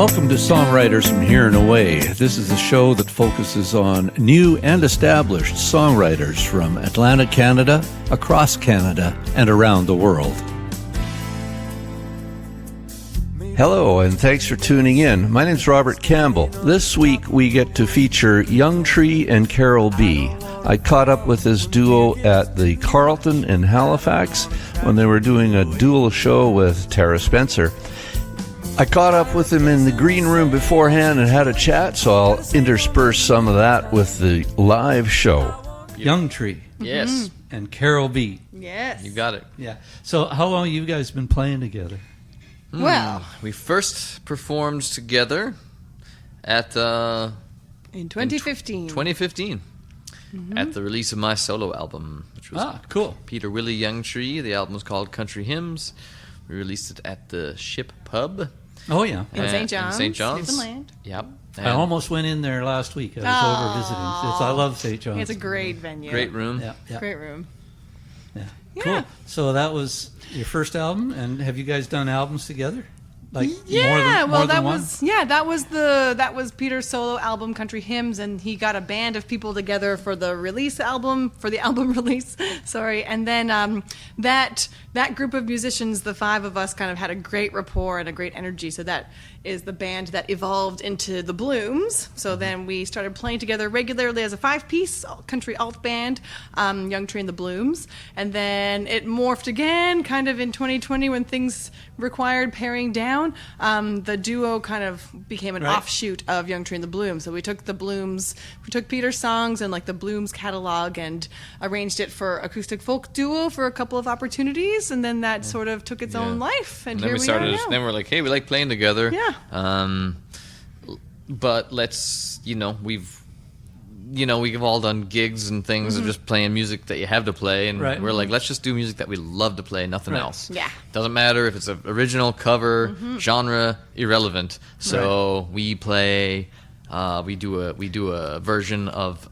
Welcome to Songwriters from Here and Away. This is a show that focuses on new and established songwriters from Atlantic Canada, across Canada, and around the world. Hello, and thanks for tuning in. My name's Robert Campbell. This week we get to feature Youngtree and Carole B. I caught up with this duo at the Carleton in Halifax when they were doing a dual show with Terra Spencer. I caught up with them in the green room beforehand and had a chat, so I'll intersperse some of that with the live show. Youngtree. Yes. And Carole B. Yes. You got it. Yeah. So how long have you guys been playing together? Well, we first performed together at in 2015. 2015 at the release of my solo album, which was cool. Peter Willie Youngtree. The album was called Country Hymns. We released it at the Ship Pub. Oh, yeah. In St. John's, St. John's. Newfoundland. Yep. I almost went in there last week. I was over visiting. I love St. John's. It's a great venue. Great room. Yeah. Great room. Yeah. Yeah. Cool. So that was your first album, and have you guys done albums together? Like Yeah, more than one? that was Peter's solo album, Country Hymns, and he got a band of people together for the album release. Sorry, and then that group of musicians, the five of us, kind of had a great rapport and a great energy. So that is the band that evolved into the Blooms. So then we started playing together regularly as a 5-piece country alt band, Youngtree and the Blooms, and then it morphed again, kind of in 2020 when things required paring down. The duo kind of became an offshoot of Youngtree and the Blooms. So we took Peter's songs and like the Blooms catalog and arranged it for acoustic folk duo for a couple of opportunities, and then that sort of took its own life. And then here we we started. are now. Then we're like, hey, we like playing together. Yeah. But let's, we've all done gigs and things of just playing music that you have to play, and we're like, let's just do music that we love to play, nothing else. Yeah. Doesn't matter if it's an original, cover, genre, irrelevant. So we play, we do a version of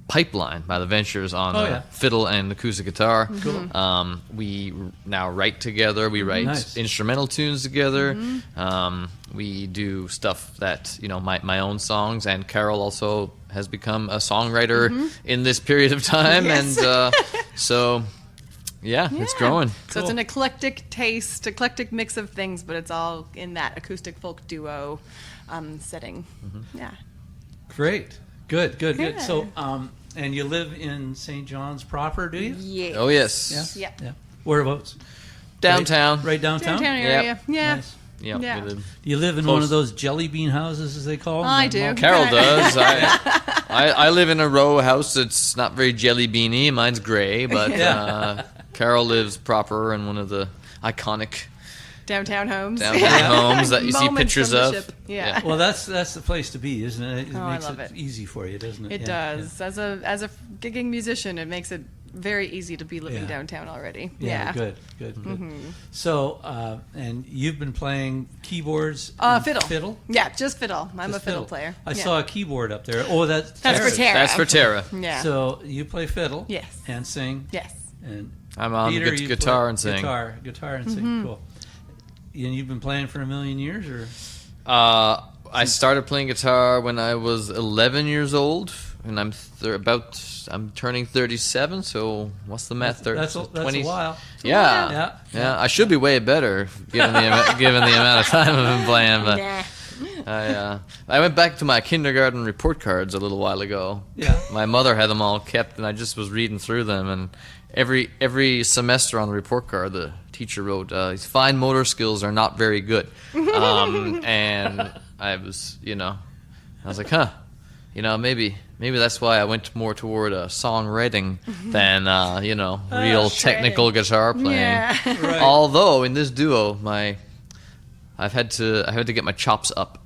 Pipeline by the Ventures on fiddle and acoustic guitar. Cool. We now write together. We write instrumental tunes together. We do stuff that, my own songs, and Carole also has become a songwriter in this period of time. Yes. And it's growing. So it's an eclectic mix of things, but it's all in that acoustic folk duo setting. Yeah. Great. Good. Yeah. So, and you live in St. John's proper, do you? Yeah. Oh, yes. Yeah. Whereabouts? Downtown. Right downtown? Downtown area. Yeah. Nice. Yep, Yeah. we live. Do you live in one of those jelly bean houses, as they call them? I do. Carole does. I live in a row house that's not very jelly beany. Mine's gray, but Carole lives proper in one of the iconic Downtown homes. homes that you see Moments pictures from the of. ship. Yeah. Well, that's the place to be, isn't it? It I makes love it it. easy for you, doesn't it? It does. As a gigging musician, it makes it very easy to be living Yeah. downtown already. Yeah. Good. So, and you've been playing keyboards? Fiddle. Fiddle? Yeah, just fiddle. I'm Just a fiddle player. I saw a keyboard up there. Oh, that's for Terra's. Terra. That's for Terra. Yeah. So you play fiddle? Yes. And sing? Yes. And I'm on Peter, you guitar play and sing. Guitar and sing. Cool. And you've been playing for a million years, or? I started playing guitar when I was 11 years old, and I'm turning 37. So what's the math? That's a while. Yeah. I should be way better given the amount of time I've been playing. But I went back to my kindergarten report cards a little while ago. Yeah. My mother had them all kept, and I just was reading through them. And every semester on the report card, the teacher wrote, "His fine motor skills are not very good." And I was, I was like, maybe that's why I went more toward songwriting than real technical guitar playing. Yeah. Right. Although in this duo, I've had to get my chops up.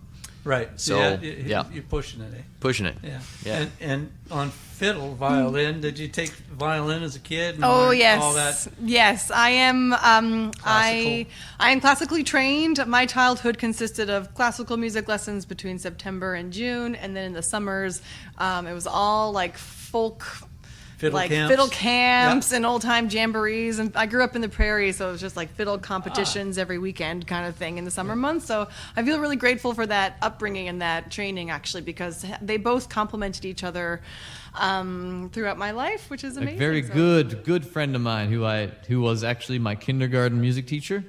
Right. So you're pushing it. Pushing it. Yeah. And on fiddle, violin. Did you take violin as a kid? And Oh learn yes, all that? yes. I am. I Classical? am classically trained. My childhood consisted of classical music lessons between September and June, and then in the summers, it was all like folk fiddle camps and old time jamborees. And I grew up in the prairie, so it was just like fiddle competitions every weekend kind of thing in the summer months. So I feel really grateful for that upbringing and that training, actually, because they both complemented each other throughout my life, which is amazing. A very good friend of mine who was actually my kindergarten music teacher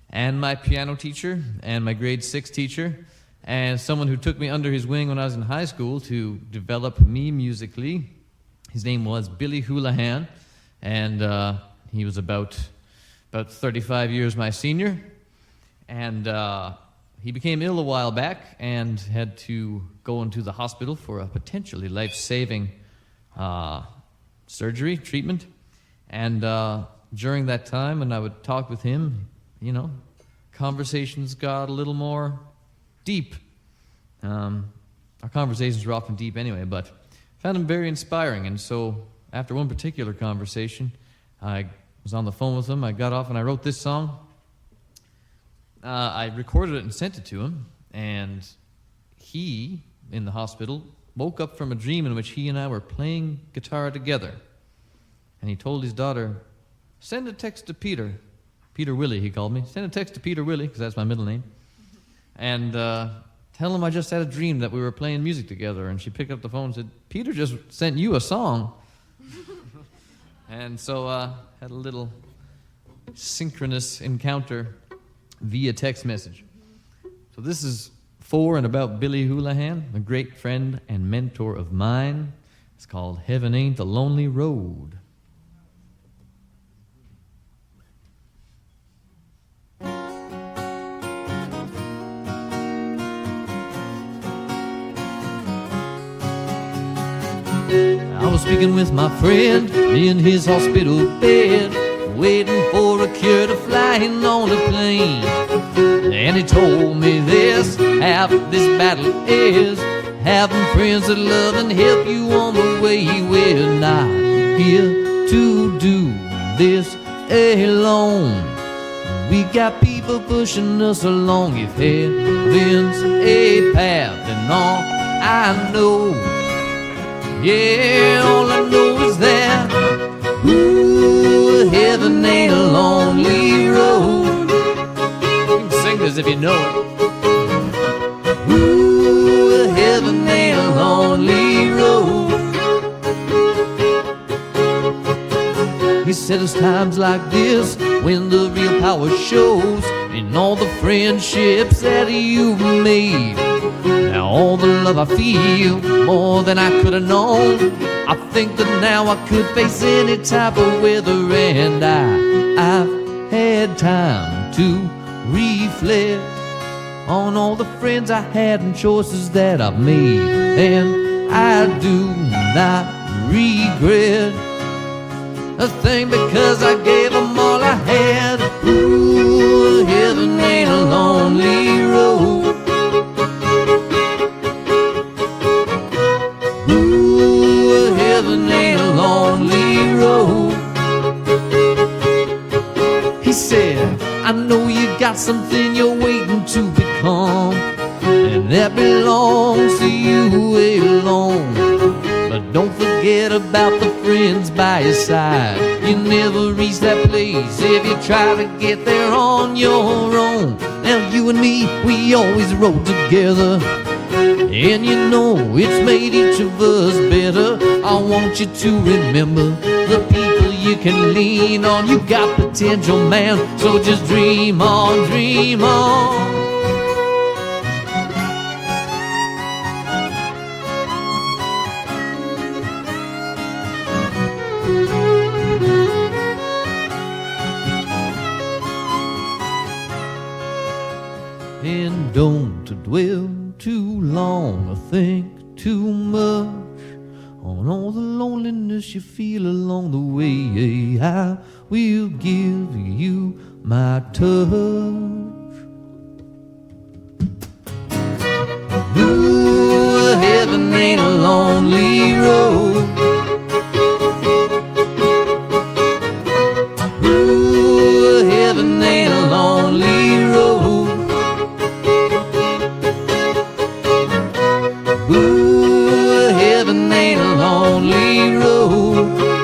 and my piano teacher and my grade 6 teacher, and someone who took me under his wing when I was in high school to develop me musically. His name was Billy Houlihan, and he was about 35 years my senior, and he became ill a while back and had to go into the hospital for a potentially life-saving surgery, treatment. And during that time, when I would talk with him, conversations got a little more deep. Our conversations were often deep anyway, but I found him very inspiring. And so after one particular conversation, I was on the phone with him. I got off and I wrote this song. I recorded it and sent it to him. And he, in the hospital, woke up from a dream in which he and I were playing guitar together. And he told his daughter, send a text to Peter. Peter Willie, he called me. Send a text to Peter Willie, because that's my middle name. And tell him I just had a dream that we were playing music together. And she picked up the phone and said, Peter just sent you a song. And so had a little synchronous encounter via text message. So this is for and about Billy Houlihan, a great friend and mentor of mine. It's called Heaven Ain't a Lonely Road. I was speaking with my friend in his hospital bed, waiting for a cure to flying on a plane. And he told me this, half this battle is having friends that love and help you on the way. We're not here to do this alone. We got people pushing us along. If heaven's a path, then all I know, yeah, all I know is that, ooh, heaven ain't a lonely road. You can sing this if you know it. Ooh, heaven ain't a lonely road. He said it's times like this when the real power shows in all the friendships that you've made. Now all the love I feel, more than I could have known. I think that now I could face any type of weather. And I've had time to reflect on all the friends I had and choices that I've made. And I do not regret a thing, because I gave them all I had. Ooh, heaven ain't a lonely road. Ooh, heaven ain't a lonely road. He said, I know you got something you're waiting to become, and that belongs to you alone. But don't forget about the friends by your side. You never reach that place if you try to get there on your own. Now you and me, we always rode together, and you know it's made each of us better. I want you to remember the people you can lean on. You got potential, man, so just dream on, dream on. And don't dwell too long or think too much on all the loneliness you feel along the way. I will give you my touch. Ooh, heaven ain't a lonely road. Ooh, heaven ain't a lonely road. Ooh, heaven ain't a lonely road.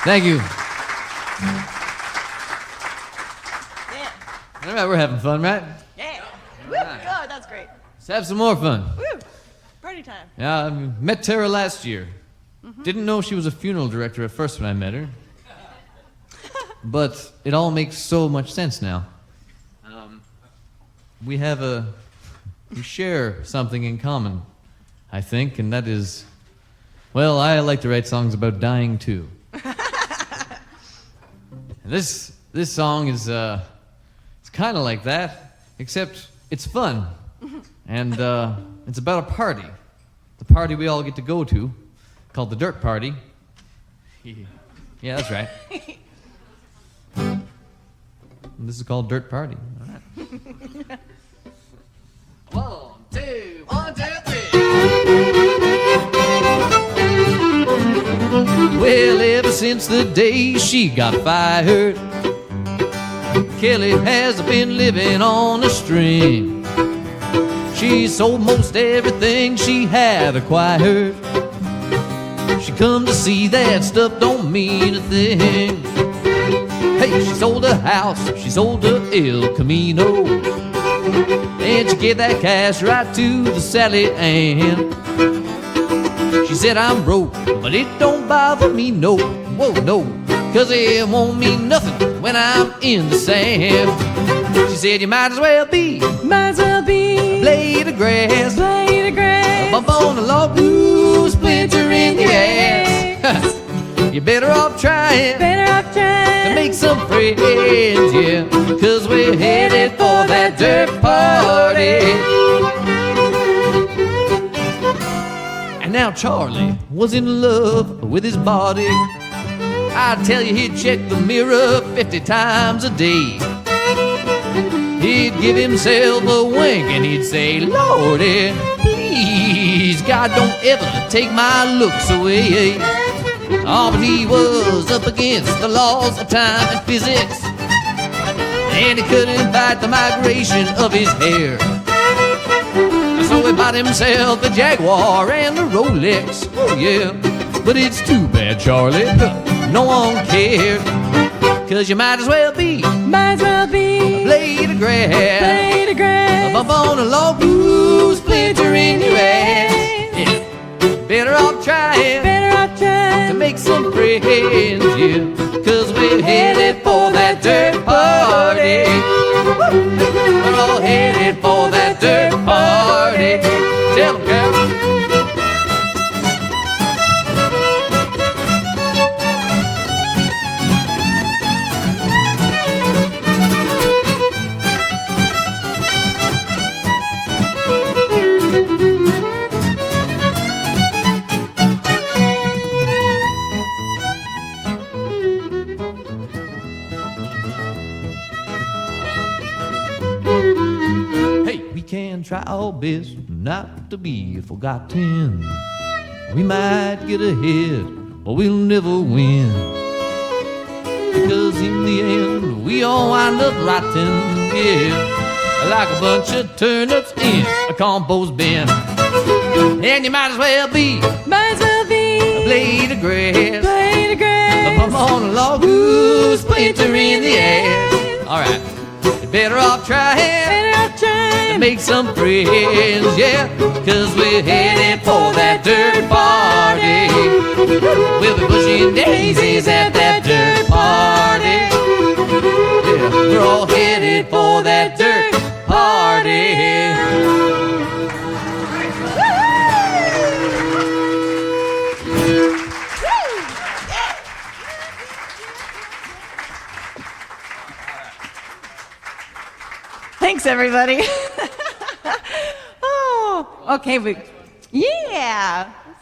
Thank you. Yeah. All right, we're having fun, right? Yeah. Woo. Oh, that's great. Let's have some more fun. Woo. Party time. Yeah, I met Terra last year. Didn't know she was a funeral director at first when I met her. But it all makes so much sense now. We share something in common, I think, and that is, well, I like to write songs about dying too. This song is it's kind of like that, except it's fun, and it's about a party, the party we all get to go to, called the Dirt Party. Yeah, that's right. And this is called Dirt Party. All right. 1, 2, 1, 2, 3. Well, ever since the day she got fired, Kelly has been living on a string. She sold most everything she had acquired. She come to see that stuff don't mean a thing. Hey, she sold her house, she sold her El Camino, and she gave that cash right to the Sally Ann. She said, I'm broke, but it don't bother me, no, whoa, no, 'cause it won't mean nothing when I'm in the sand. She said, you might as well be a blade of grass, a bump on a log, blue splinter in the ass. You're better off trying to make some friends, yeah, 'cause we're headed for that dirt party. And now Charlie was in love with his body. I tell you, he'd check the mirror 50 times a day. He'd give himself a wink and he'd say, Lordy, please, God, don't ever take my looks away. Oh, but he was up against the laws of time and physics, and he couldn't fight the migration of his hair. So he bought himself a Jaguar and a Rolex, oh yeah. But it's too bad, Charlie, no one cared, 'cause you might as well be a blade of grass, a bump on a log, blue splinter in your ass. Yeah. Better off trying to make some friends, yeah, 'cause we're headed for that dirt party. We're all headed for that dirt party. Tell them, Carole. Try our best not to be forgotten. We might get ahead, but we'll never win, because in the end we all wind up rotten, yeah, like a bunch of turnips in a compost bin. And you might as well be a blade of grass, a bump on a log, who's splinter in the ass. All right, you're better off trying to make some friends, yeah, 'cause we're headed for that dirt party. We'll be pushing daisies at that dirt party. Yeah, we're all headed for that dirt party. Thanks, everybody. Oh, okay. Let's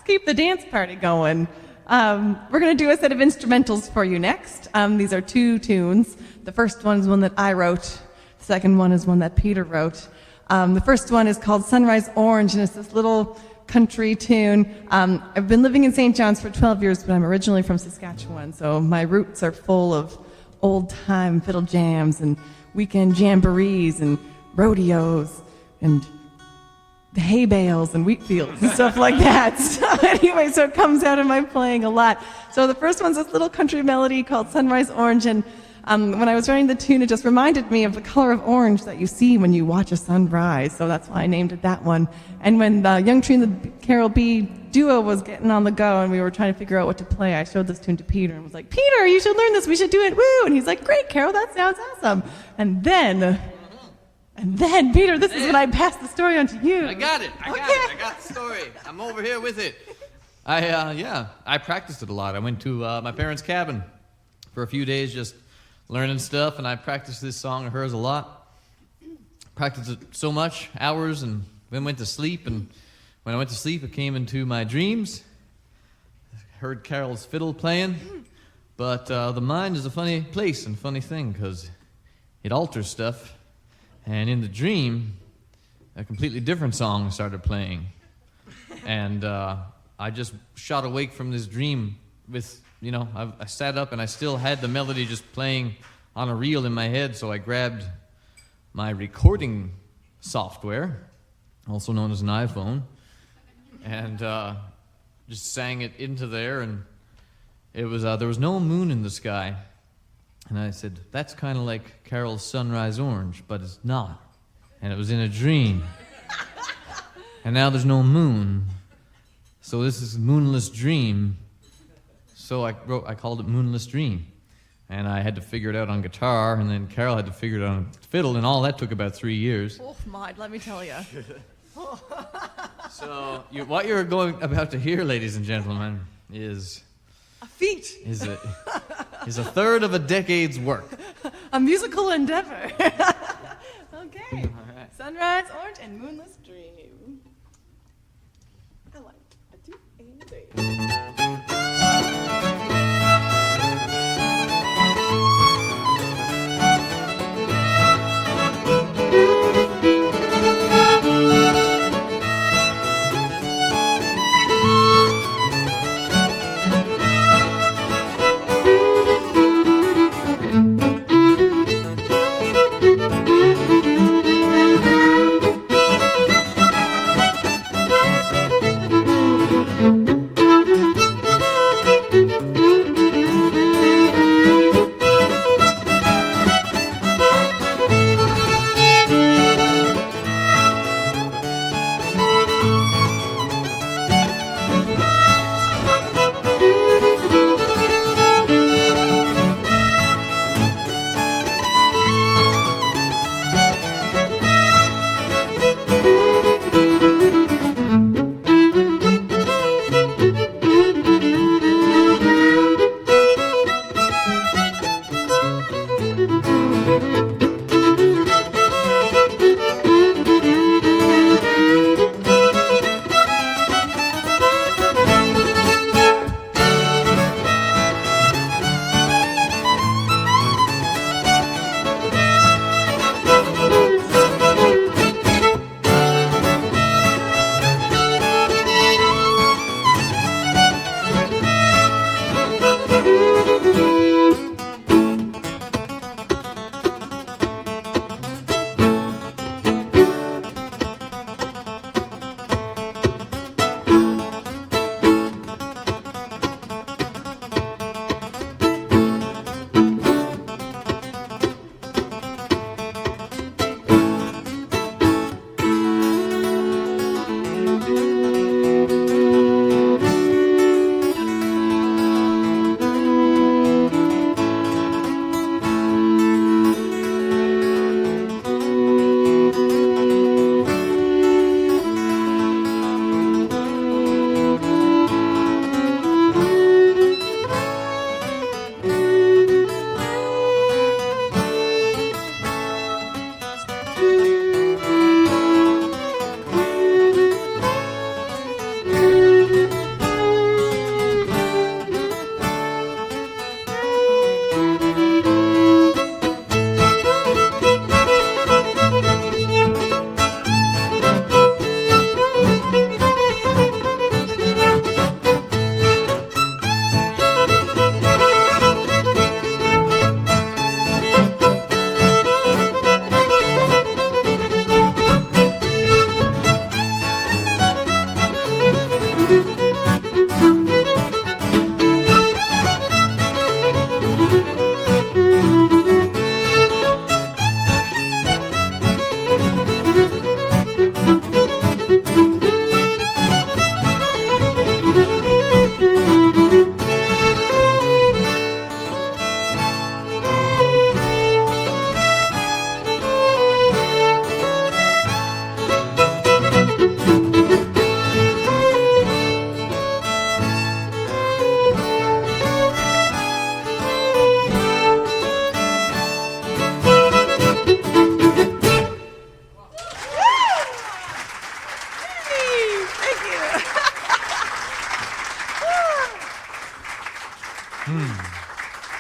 keep the dance party going. We're going to do a set of instrumentals for you next. These are 2 tunes. The first one is one that I wrote. The second one is one that Peter wrote. The first one is called Sunrise Orange, and it's this little country tune. I've been living in St. John's for 12 years, but I'm originally from Saskatchewan, so my roots are full of old-time fiddle jams and weekend jamborees and rodeos and hay bales and wheat fields and stuff like that. So anyway, so it comes out in my playing a lot. So the first one's this little country melody called Sunrise Orange, and when I was writing the tune, it just reminded me of the color of orange that you see when you watch a sunrise, so that's why I named it that one. And when the Youngtree and the Carole B duo was getting on the go and we were trying to figure out what to play, I showed this tune to Peter and was like, Peter, you should learn this, we should do it, woo! And he's like, great, Carole, that sounds awesome. And then, Peter, this is when I passed the story on to you. I got it. I got the story. I'm over here with it. I practiced it a lot. I went to my parents' cabin for a few days just learning stuff, and I practiced this song of hers a lot. Practiced it so much, hours, and then went to sleep. And when I went to sleep, it came into my dreams. I heard Carole's fiddle playing. But the mind is a funny place and funny thing because it alters stuff. And in the dream, a completely different song started playing. And I just shot awake from this dream with, I sat up and I still had the melody just playing on a reel in my head. So I grabbed my recording software, also known as an iPhone, and just sang it into there. And it was there was no moon in the sky. And I said, that's kind of like Carole's Sunrise Orange, but it's not. And it was in a dream. And now there's no moon. So this is Moonless Dream. So I called it Moonless Dream. And I had to figure it out on guitar, and then Carole had to figure it out on fiddle, and all that took about 3 years. Oh, my, let me tell you. So what you're about to hear, ladies and gentlemen, is A feat. Is a third of a decade's work. A musical endeavor. Okay. All right. Sunrise, Orange, and Moonless Dream. I like it. 1, 2, 3.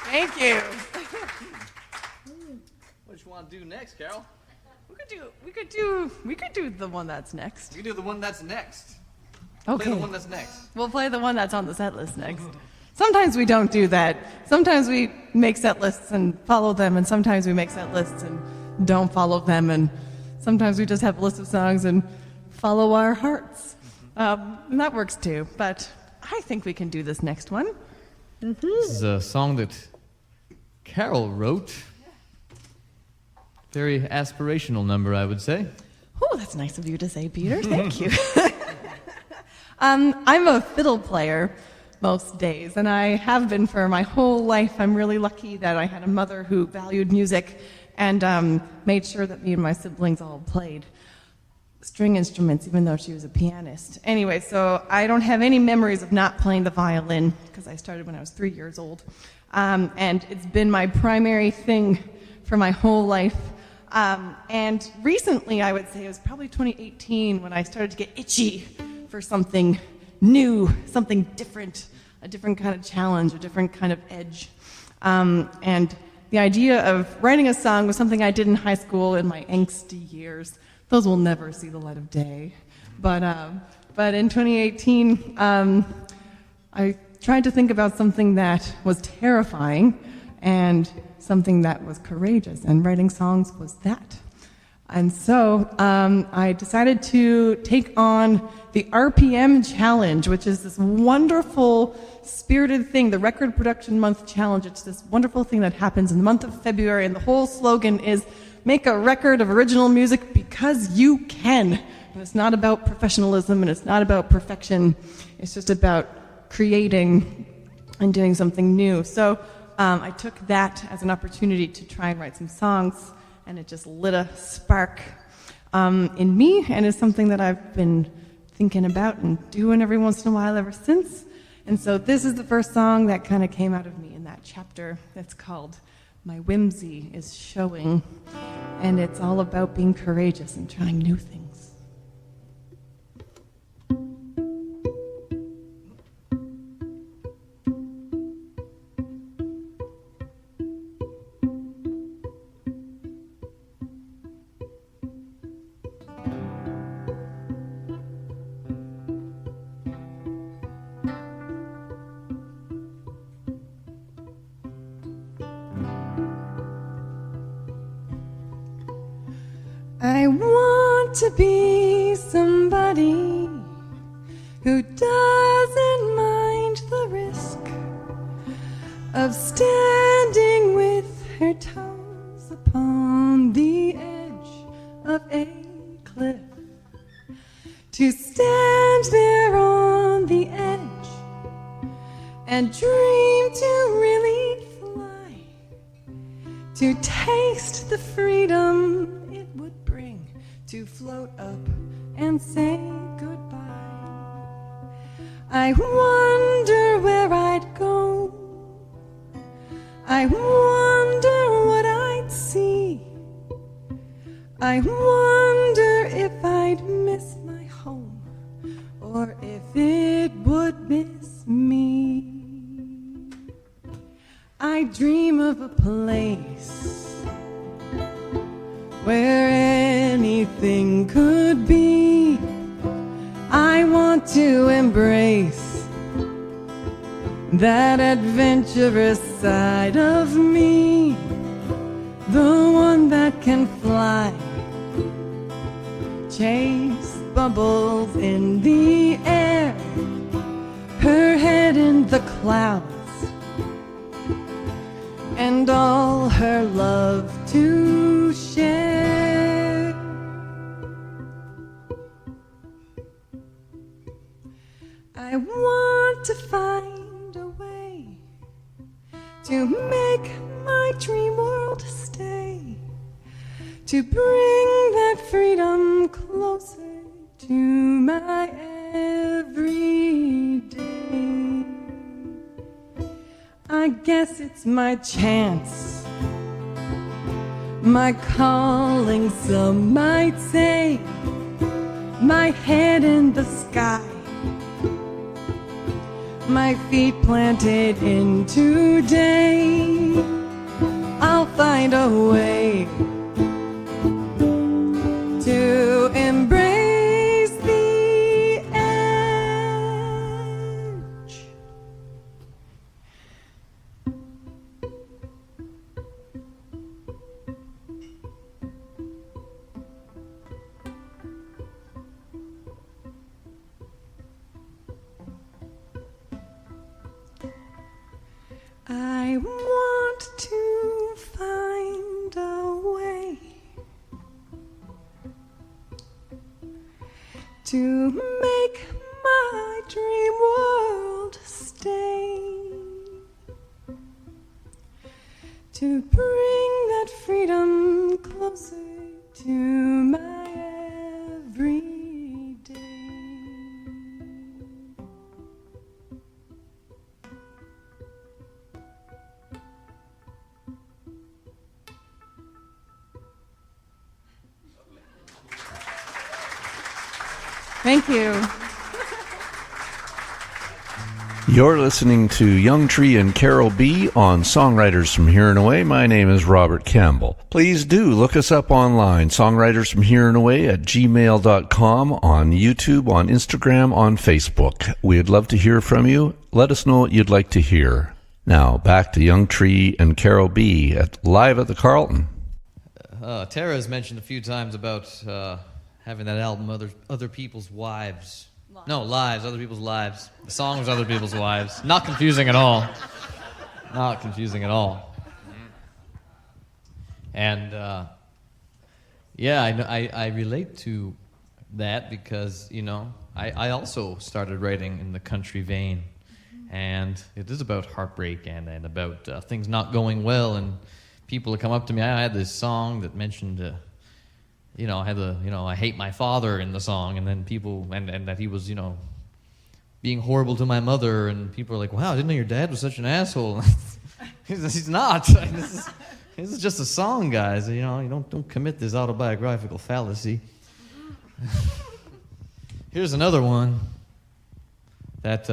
Thank you. What do you want to do next, Carole? We could do the one that's next. You do the one that's next. Okay. Play the one that's next. We'll play the one that's on the set list next. Sometimes we don't do that. Sometimes we make set lists and follow them, and sometimes we make set lists and don't follow them, and sometimes we just have a list of songs and follow our hearts. And that works too, but I think we can do this next one. This is a song that Carole wrote. Very aspirational number, I would say. Oh, that's nice of you to say, Peter. Thank you. I'm a fiddle player most days, and I have been for my whole life. I'm really lucky that I had a mother who valued music and made sure that me and my siblings all played string instruments, even though she was a pianist. Anyway, so I don't have any memories of not playing the violin, because I started when I was 3 years old. And it's been my primary thing for my whole life. And recently, I would say it was probably 2018 when I started to get itchy for something new, something different, a different kind of challenge, a different kind of edge. And the idea of writing a song was something I did in high school in my angsty years. Those will never see the light of day. But in 2018, I tried to think about something that was terrifying and something that was courageous, and writing songs was that. And so I decided to take on the RPM Challenge, which is this wonderful, spirited thing, the Record Production Month Challenge. It's this wonderful thing that happens in the month of February, and the whole slogan is, make a record of original music because you can. And it's not about professionalism, and it's not about perfection. It's just about creating and doing something new. So I took that as an opportunity to try and write some songs, and it just lit a spark in me, and it's something that I've been thinking about and doing every once in a while ever since. And so this is the first song that kind of came out of me in that chapter. That's called My Whimsy is Showing, and it's all about being courageous and trying new things. I want to be somebody who doesn't mind the risk of standing with her toes upon the edge of a cliff. To stand there on the edge and dream to really fly, to taste the freedom it would bring to float up and say goodbye. I wonder where I'd go. I wonder what I'd see. I wonder if I'd miss my home or if it would miss me. I dream of a place where anything could be. I want to embrace that adventurous side of me, the one that can fly, chase bubbles in the air, her head in the clouds, and all her love to share. I want to find a way to make my dream world stay, to bring that freedom closer to my everyday. I guess it's my chance, my calling, some might say, my head in the sky, my feet planted in today, I'll find a way to embrace the edge. I want to find a way to make my dream world stay, to bring that freedom closer to my everyday. Thank you. You're listening to Youngtree and Carole B. on Songwriters from Here and Away. My name is Robert Campbell. Please do look us up online, Songwriters from Here and Away at gmail.com, on YouTube, on Instagram, on Facebook. We'd love to hear from you. Let us know what you'd like to hear. Now, back to Youngtree and Carole B. live at the Carleton. Terra has mentioned a few times about having that album, Other People's Wives. No, Lives, Other People's Lives. The song was Other People's Wives. Not confusing at all. Not confusing at all. And, yeah, I relate to that because, you know, I also started writing in the country vein. And it is about heartbreak and about things not going well. And people would come up to me. I had this song that mentioned... you know, I had the, you know, I hate my father in the song, and then people, and that he was, you know, being horrible to my mother, and people are like, wow, I didn't know your dad was such an asshole. He's not. This is just a song, guys. You know, you don't commit this autobiographical fallacy. Here's another one that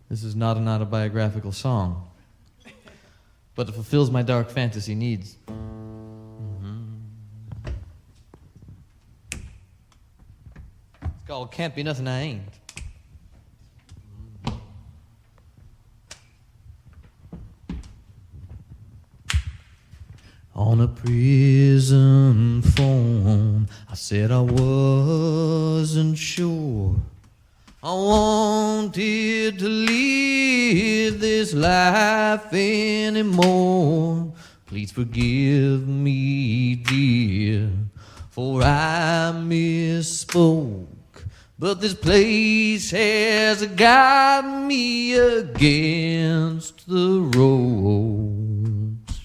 this is not an autobiographical song, but it fulfills my dark fantasy needs. Called Can't Be Nothing I Ain't. On a prison phone, I said I wasn't sure I wanted to live this life anymore. Please forgive me, dear, for I misspoke. But this place has got me against the ropes.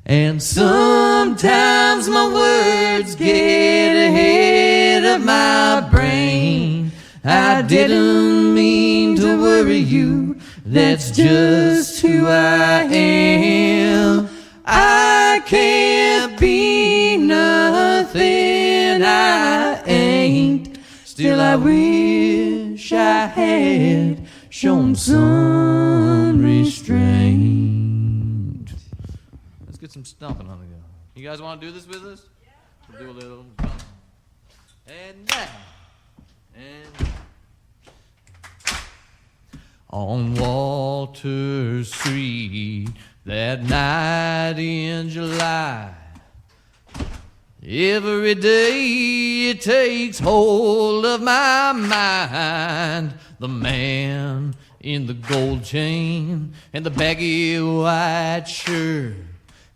And sometimes my words get ahead of my brain. I didn't mean to worry you, that's just who I am. I can't be nothing I ain't. Still I wish I had shown some restraint. Let's get some stomping on the go. You guys want to do this with us? We'll do a little stomping. And now. And on Walter Street that night in July, every day it takes hold of my mind. The man in the gold chain and the baggy white shirt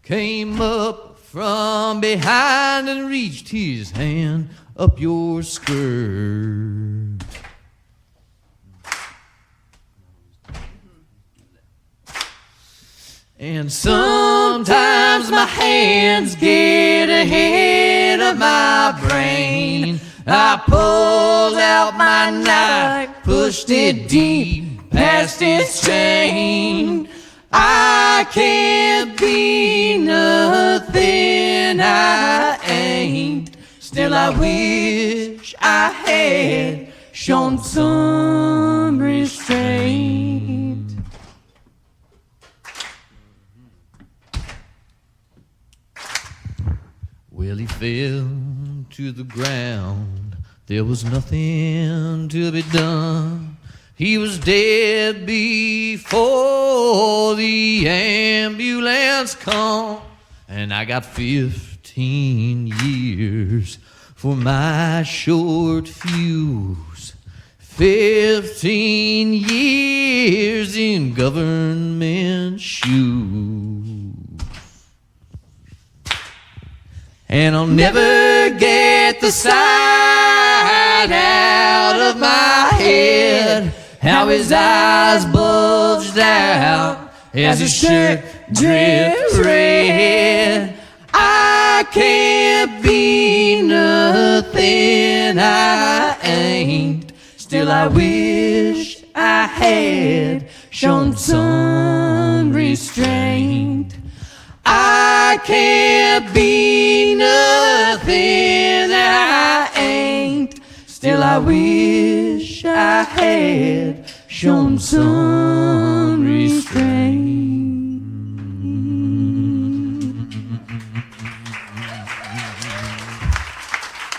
came up from behind and reached his hand up your skirt. And sometimes my hands get ahead of my brain. I pulled out my knife, pushed it deep past its chain. I can't be nothing I ain't. Still I wish I had shown some restraint. Well, he fell to the ground. There was nothing to be done. He was dead before the ambulance come. And I got 15 years for my short fuse. 15 years in government shoes. And I'll never get the sight out of my head how his eyes bulged out as his shirt dripped red. I can't be nothing I ain't. Still I wish I had shown some restraint. I can't be nothing I ain't. Still I wish I had shown some restraint.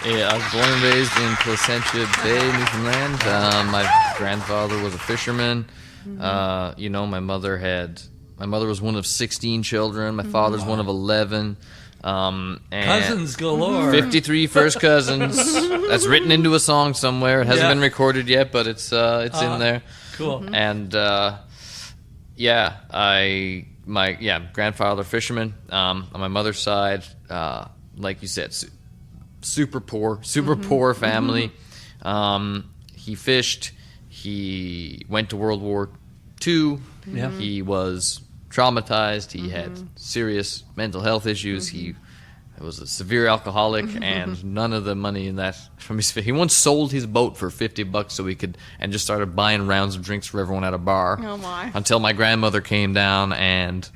Yeah, I was born and raised in Placentia Bay, Newfoundland. My grandfather was a fisherman. You know, my mother was one of 16 children. My father's one of 11. And Cousins galore. 53 first cousins. That's written into a song somewhere. It hasn't been recorded yet, but it's in there. Cool. And my grandfather fisherman. On my mother's side, like you said, super poor family. He fished. He went to World War II. Yeah. He was traumatized. He had serious mental health issues. He was a severe alcoholic, and none of the money in that from his. He once sold his boat for $50 so he could, and just started buying rounds of drinks for everyone at a bar. Oh my! Until my grandmother came down and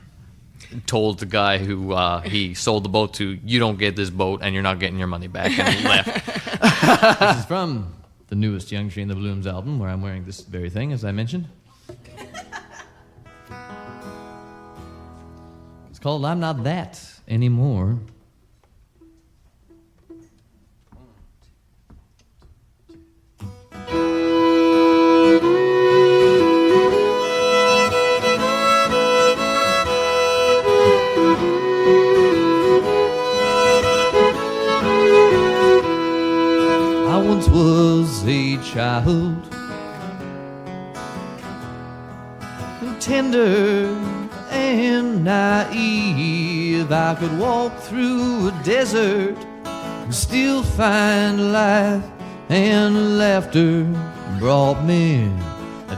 told the guy who he sold the boat to, "You don't get this boat, and you're not getting your money back," and he left. This is from the newest Youngtree and the Blooms album, where I'm wearing this very thing, as I mentioned. It's called I'm Not That Anymore. I once was a child, tender and naive. I could walk through a desert and still find life, and laughter brought me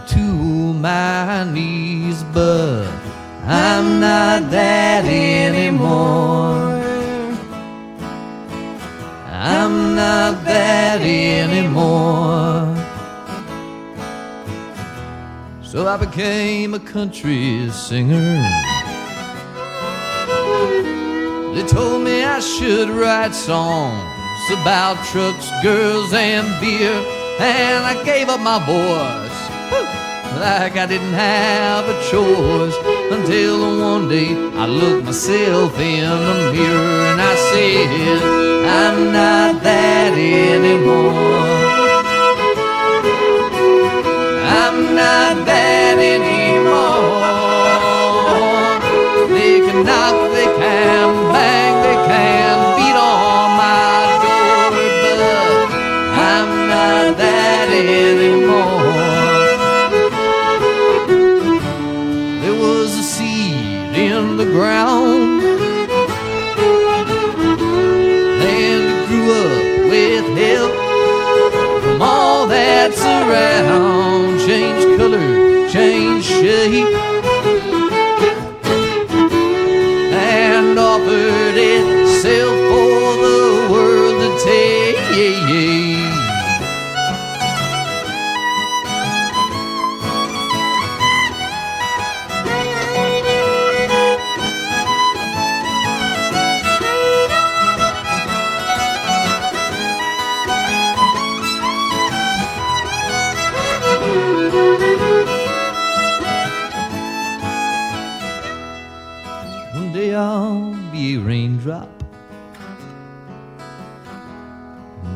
to my knees. But I'm not that anymore. I'm not that anymore. So I became a country singer. They told me I should write songs about trucks, girls, and beer, and I gave up my voice like I didn't have a choice, until one day I looked myself in the mirror and I said, I'm not that anymore. I'm not that anymore. They can knock, they can bang, they can beat on my door, but I'm not that anymore. There was a seed in the ground, and it grew up with help from all that's around. Change color, change shape, and offered itself for the world to take.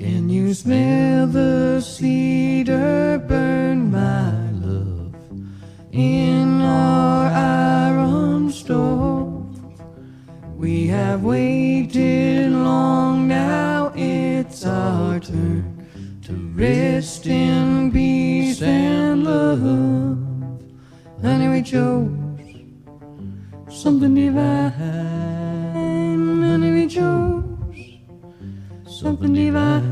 Can you smell the cedar burn, my love, in our iron stove? We have waited long, now it's our turn to rest in peace and love. Honey, we chose something divine. Honey, we chose something divine.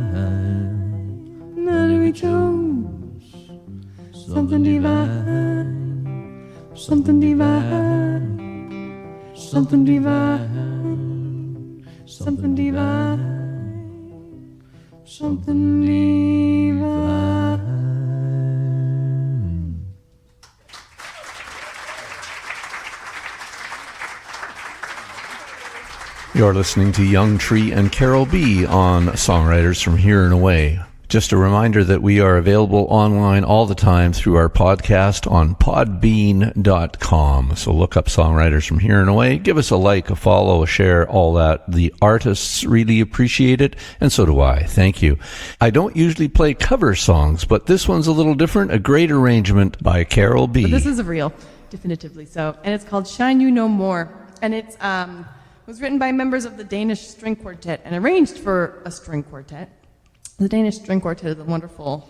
Honey, we chose something divine. Something divine. Something divine. Something divine. Something divine. You're listening to Youngtree and Carole B on Songwriters from Here and Away. Just a reminder that we are available online all the time through our podcast on podbean.com. So look up Songwriters from Here and Away. Give us a like, a follow, a share, all that. The artists really appreciate it, and so do I. Thank you. I don't usually play cover songs, but this one's a little different. A great arrangement by Carole B. But this is a real, definitively so. And it's called Shine You No More. And it's was written by members of the Danish String Quartet and arranged for a string quartet. The Danish String Quartet is a wonderful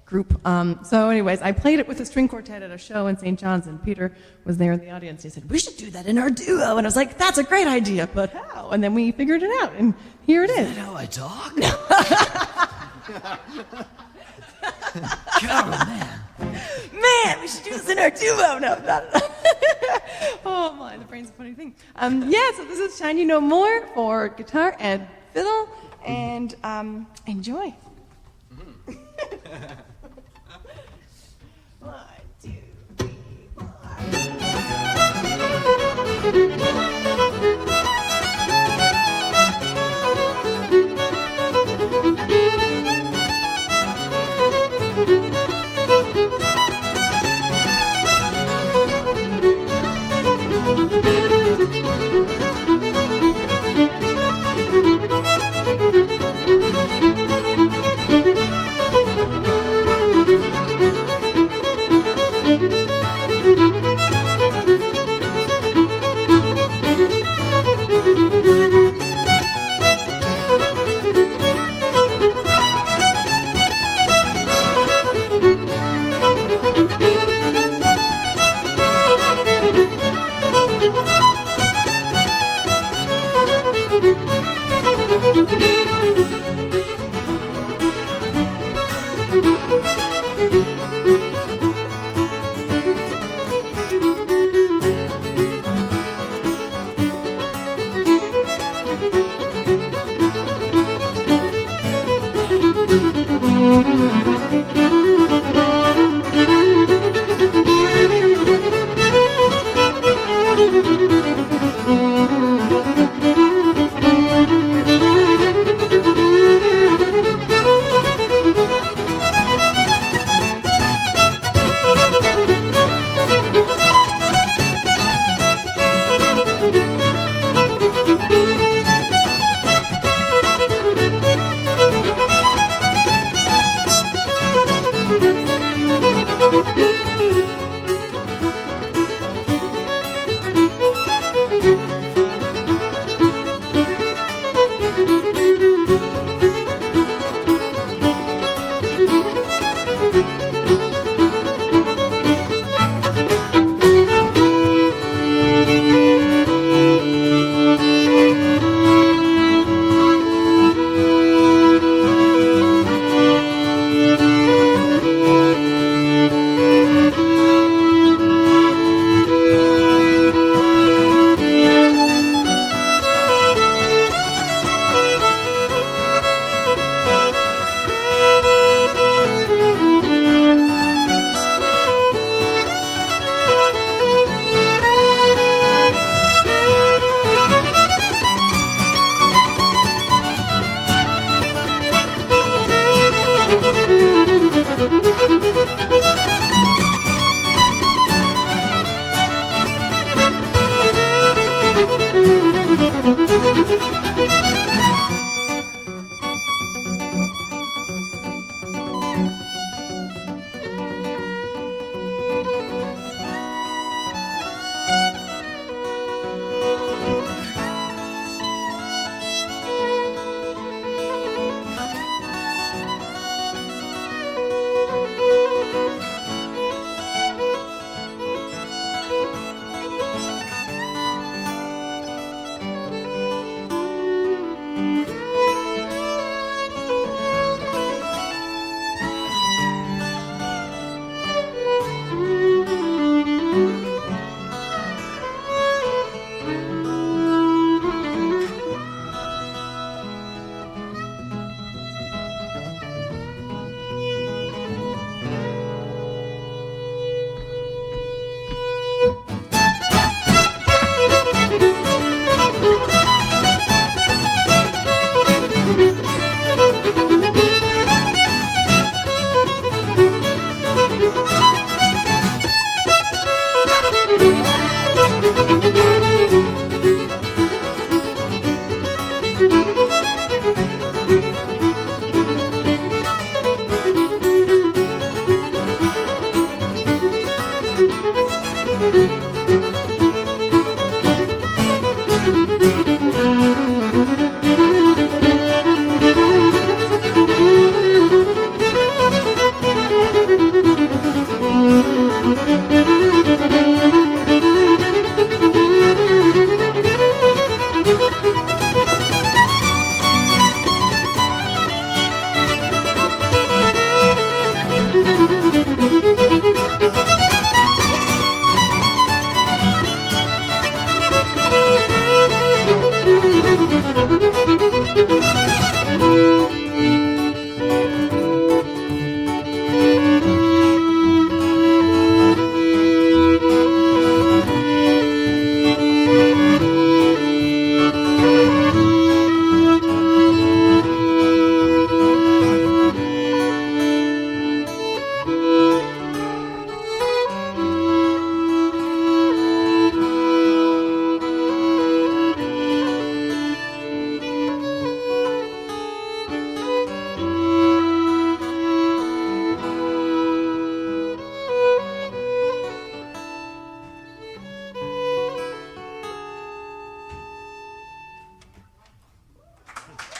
group. So anyways, I played it with a string quartet at a show in St. John's, and Peter was there in the audience. He said, we should do that in our duo. And I was like, that's a great idea, but how? And then we figured it out, and here it is. Is that how I talk? Carole, man. Man, we should do this in our duo. No, not oh my, the brain's a funny thing. Yeah, so this is Shine You No More for guitar and fiddle, and enjoy. One, two, three, four.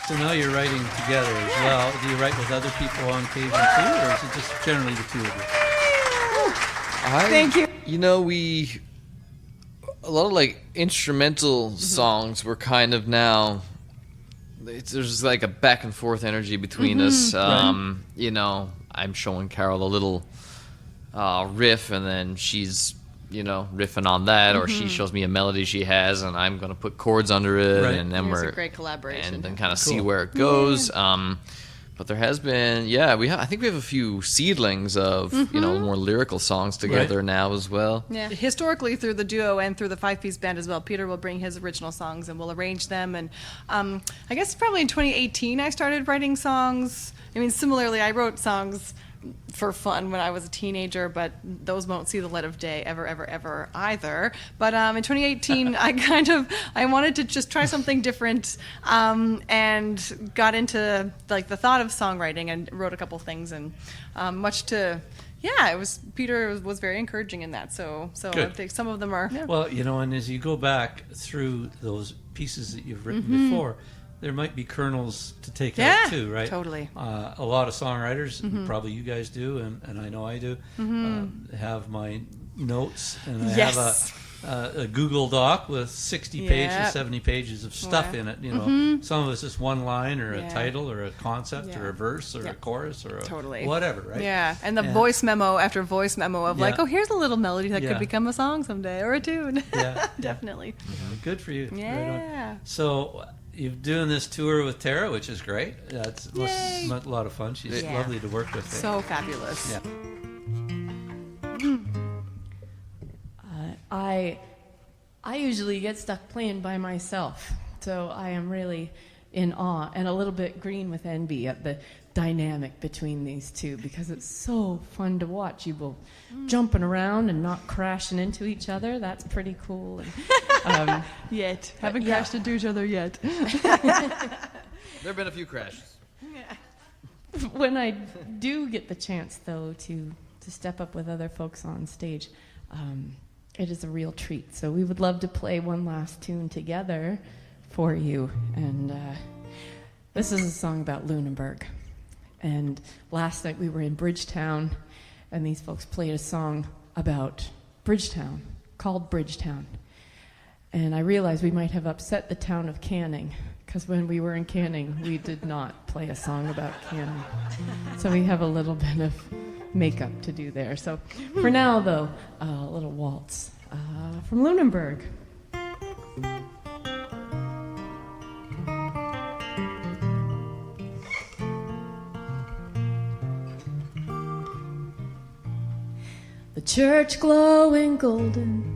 So now you're writing together as well. Do you write with other people on occasion too, or is it just generally the two of you? Thank you. You know, a lot of like instrumental songs were kind of now. There's like a back and forth energy between us. You know, I'm showing Carole a little riff, and then she's riffing on that, or she shows me a melody she has, and I'm going to put chords under it, and then There's we're a great collaboration. and then kind of see where it goes. But there has been, I think we have a few seedlings of more lyrical songs together now as well. Yeah, historically through the duo and through the 5-piece band as well, Peter will bring his original songs and we'll arrange them. And I guess probably in 2018 I started writing songs. I mean, similarly, I wrote songs for fun when I was a teenager, but those won't see the light of day ever either. But in 2018, I wanted to just try something different, and got into like the thought of songwriting and wrote a couple things, and Peter was very encouraging in that. So I think some of them are. Yeah. Well, and as you go back through those pieces that you've written before, there might be kernels to take out too, right? Totally. A lot of songwriters, probably you guys do, and I know I do, have my notes, and I have a Google Doc with 60 pages, 70 pages of stuff in it. Some of it's just one line, or a title, or a concept, or a verse, or a chorus, or whatever, right? Yeah, and the voice memo after voice memo of like, oh, here's a little melody that could become a song someday, or a tune. Yeah, definitely. Good for you. Yeah. Right on. So you're doing this tour with Terra, which is great. That's a lot of fun. She's lovely to work with. So fabulous. Yeah. I usually get stuck playing by myself, so I am really in awe and a little bit green with envy at the dynamic between these two, because it's so fun to watch you both jumping around and not crashing into each other. That's pretty cool. And, haven't crashed into each other yet. There have been a few crashes. When I do get the chance, though, to step up with other folks on stage, it is a real treat. So we would love to play one last tune together for you. And this is a song about Lunenburg. And last night we were in Bridgetown, and these folks played a song about Bridgetown, called Bridgetown. And I realized we might have upset the town of Canning, because when we were in Canning, we did not play a song about Canning. So we have a little bit of makeup to do there. So for now, though, a little waltz from Lunenburg. The church glowing golden,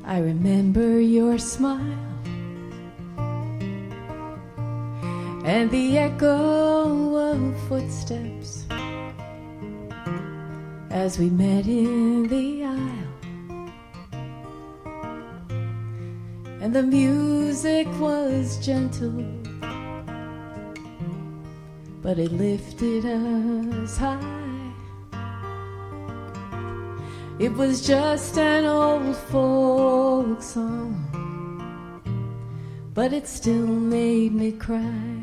I remember your smile and the echo of footsteps as we met in the aisle. And the music was gentle, but it lifted us high. It was just an old folk song, but it still made me cry.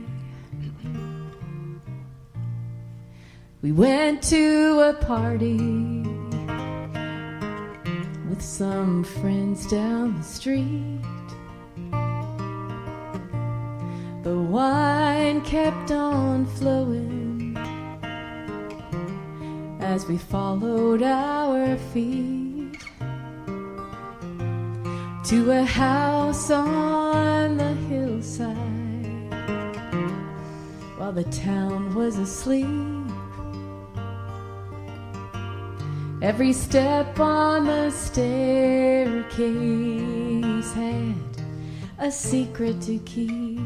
We went to a party with some friends down the street. The wine kept on flowing as we followed our feet to a house on the hillside while the town was asleep. Every step on the staircase had a secret to keep.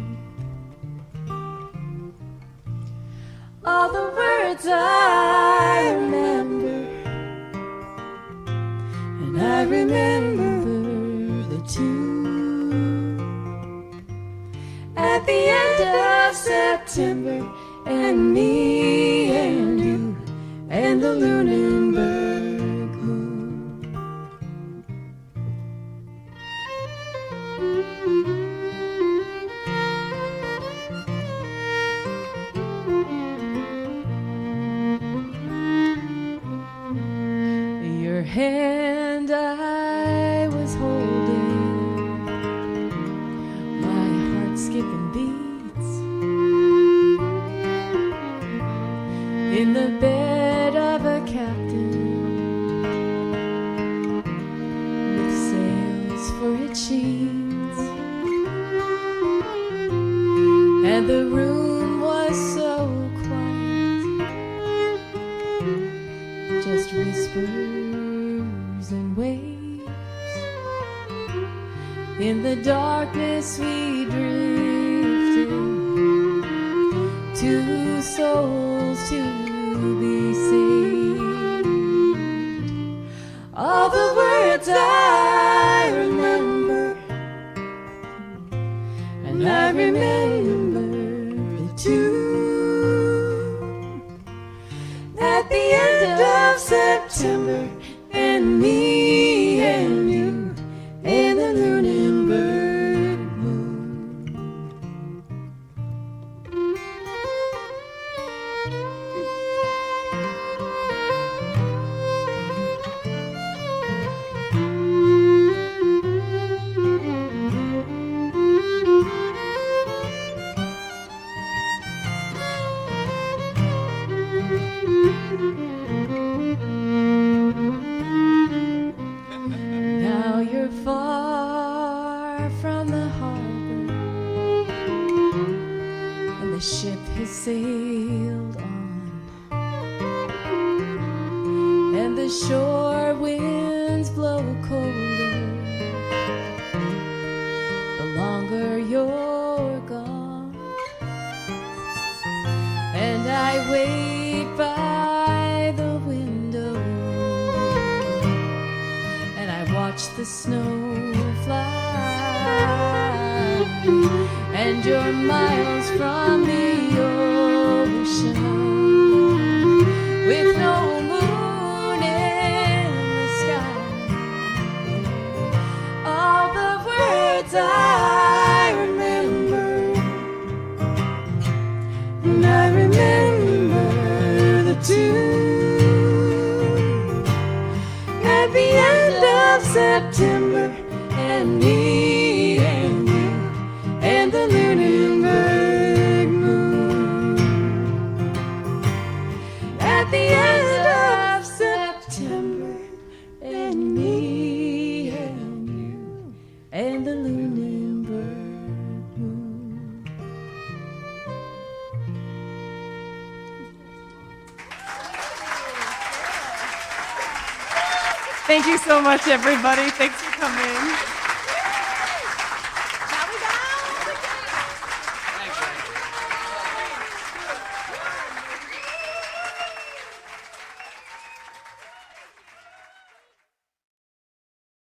All the words I remember, and I remember the tune at the end of September, and me and you and the Lunenburg moon. skipping beats in the bed of a captain with sails for its sheets, and the room was so quiet, just whispers and waves. In the darkness we drifted, two souls to be saved. All the words I remember, and I remember the tune at the end of September, and me and you and the Lunenburg moon. Now you're far from the harbor, and the ship has sailed on, and the shore winds blow colder the longer you're gone. And I wait by the window, and I watch the snow fly, and you're miles from the ocean with no moon in the sky. All the words I remember, and I remember the tune at the end of September, and me and you and the Lunenburg moon. At the end of September, and me and you and the Lunenburg moon. Thank you so much, everybody. Thanks for coming.